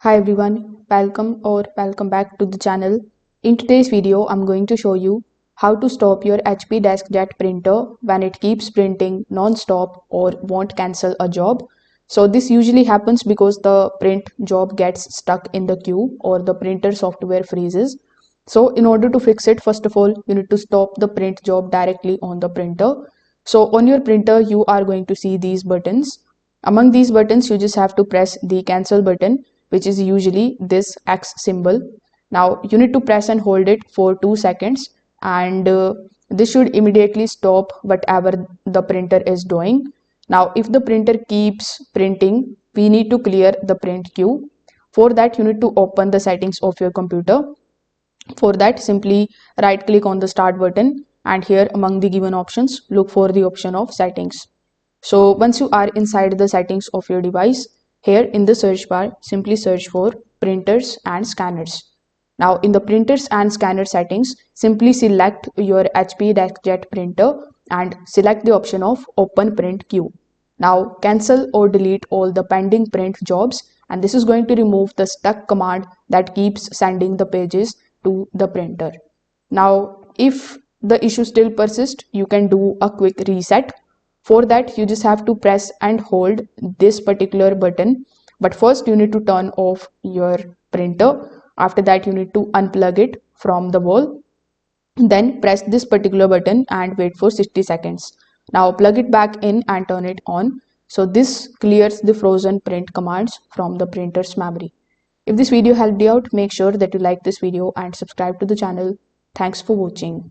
Hi everyone, welcome back to the channel. In today's video, I'm going to show you how to stop your HP Deskjet printer when it keeps printing non-stop or won't cancel a job. So this usually happens because the print job gets stuck in the queue or the printer software freezes. So in order to fix it, first of all, you need to stop the print job directly on the printer. So on your printer, you are going to see these buttons. Among these buttons, you just have to press the cancel button, which is usually this X symbol. Now you need to press and hold it for 2 seconds, and this should immediately stop whatever the printer is doing. Now if the printer keeps printing, we need to clear the print queue. For that, you need to open the settings of your computer. For that, simply right click on the start button, and here among the given options, look for the option of settings. So once you are inside the settings of your device, here in the search bar, simply search for printers and scanners. Now in the printers and scanner settings, simply select your HP Deskjet printer and select the option of open print queue. Now cancel or delete all the pending print jobs, and this is going to remove the stuck command that keeps sending the pages to the printer. Now if the issue still persists, you can do a quick reset. For that, you just have to press and hold this particular button. But first you need to turn off your printer. After that, you need to unplug it from the wall. Then press this particular button and wait for 60 seconds. Now plug it back in and turn it on. So this clears the frozen print commands from the printer's memory. If this video helped you out, make sure that you like this video and subscribe to the channel. Thanks for watching.